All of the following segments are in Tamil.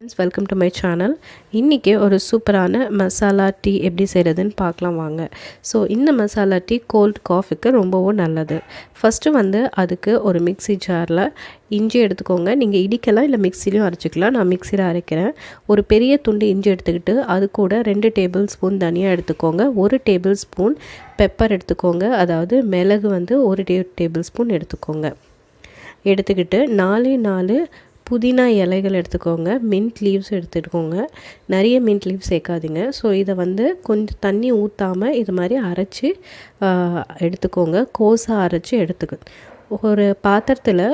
Friends, welcome to my channel. இன்றைக்கி ஒரு சூப்பரான மசாலா டீ எப்படி செய்கிறதுன்னு பார்க்கலாம் வாங்க. ஸோ இந்த மசாலா டீ கோல்ட் காஃபிக்கு ரொம்பவும் நல்லது. ஃபஸ்ட்டு அதுக்கு ஒரு மிக்ஸி ஜாரில் இஞ்சி எடுத்துக்கோங்க. நீங்கள் இடிக்கலாம் இல்லை மிக்சிலையும் அரைச்சிக்கலாம். நான் மிக்சியில் அரைக்கிறேன். ஒரு பெரிய துண்டு இஞ்சி எடுத்துக்கிட்டு அது கூட 2 டேபிள் ஸ்பூன் தனியாக எடுத்துக்கோங்க. 1 டேபிள் ஸ்பூன் பெப்பர் எடுத்துக்கோங்க. அதாவது மிளகு 1 டேபிள் ஸ்பூன் எடுத்துக்கோங்க. எடுத்துக்கிட்டு 4 புதினா இலைகள் எடுத்துக்கோங்க. மின்ட் லீவ்ஸ் எடுத்துக்கோங்க. நிறைய மின்ட் லீவ்ஸ் சேர்க்காதீங்க. ஸோ இதை கொஞ்சம் தண்ணி ஊற்றாமல் இது மாதிரி அரைச்சி எடுத்துக்கோங்க. கோஸாக அரைச்சி ஒரு பாத்திரத்தில்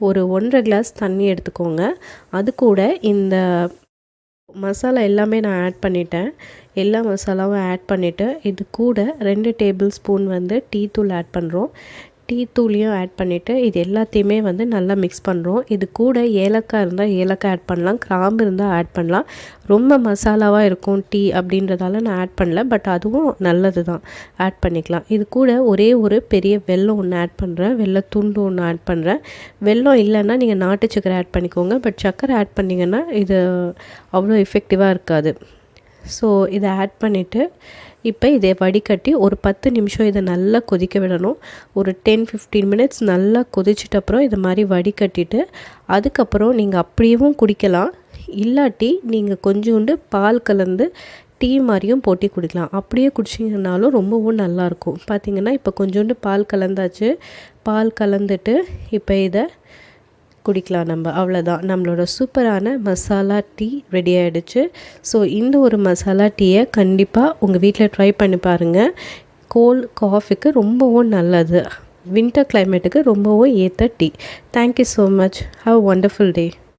ஒரு 1.5 கிளாஸ் தண்ணி எடுத்துக்கோங்க. அது கூட இந்த மசாலா எல்லாமே நான் ஆட் பண்ணிட்டேன். எல்லா மசாலாவும் ஆட் பண்ணிவிட்டு இது கூட 2 டேபிள் ஸ்பூன் டீ தூள் ஆட் பண்ணுறோம். டீ தூளையும் ஆட் பண்ணிவிட்டு இது எல்லாத்தையுமே நல்லா மிக்ஸ் பண்ணுறோம். இது கூட ஏலக்காய் இருந்தால் ஏலக்காய் ஆட் பண்ணலாம், கிராம்பு இருந்தால் ஆட் பண்ணலாம். ரொம்ப மசாலாவாக இருக்கும் டீ அப்படின்றதால நான் ஆட் பண்ணல, பட் அதுவும் நல்லது தான், ஆட் பண்ணிக்கலாம். இது கூட ஒரே ஒரு பெரிய வெல்லம் ஒன்று ஆட் பண்ணுறேன். வெல்ல துண்டு ஒன்று ஆட் பண்ணுறேன். வெல்லம் இல்லைன்னா நீங்கள் நாட்டு சக்கரை ஆட் பண்ணிக்கோங்க. பட் சக்கரை ஆட் பண்ணிங்கன்னா இது அவ்வளோ எஃபெக்டிவாக இருக்காது. ஸோ இதை ஆட் பண்ணிவிட்டு இப்போ இதை வடிகட்டி ஒரு 10 நிமிஷம் இதை நல்லா கொதிக்க விடணும். ஒரு 10-15 மினிட்ஸ் நல்லா கொதிச்சிட்டப்புறம் இது மாதிரி வடிகட்டிட்டு அதுக்கப்புறம் நீங்கள் அப்படியும் குடிக்கலாம். இல்லாட்டி நீங்கள் கொஞ்சோண்டு பால் கலந்து டீ மாதிரியும் போட்டு குடிக்கலாம். அப்படியே குடிச்சிங்கனாலும் ரொம்பவும் நல்லாயிருக்கும். பார்த்திங்கன்னா இப்போ கொஞ்சோண்டு பால் கலந்தாச்சு. பால் கலந்துட்டு இப்போ இதை குடிக்கலாம் நம்ம. அவ்வளோதான், நம்மளோட சூப்பரான மசாலா டீ ரெடி ஆகிடுச்சு. ஸோ இந்த ஒரு மசாலா டீயை கண்டிப்பாக உங்கள் வீட்டில் ட்ரை பண்ணி பாருங்கள். கோல்ட் காஃபிக்கு ரொம்பவும் நல்லது. வின்டர் கிளைமேட்டுக்கு ரொம்பவும் ஏற்ற tea. Thank you so much. Have a wonderful day.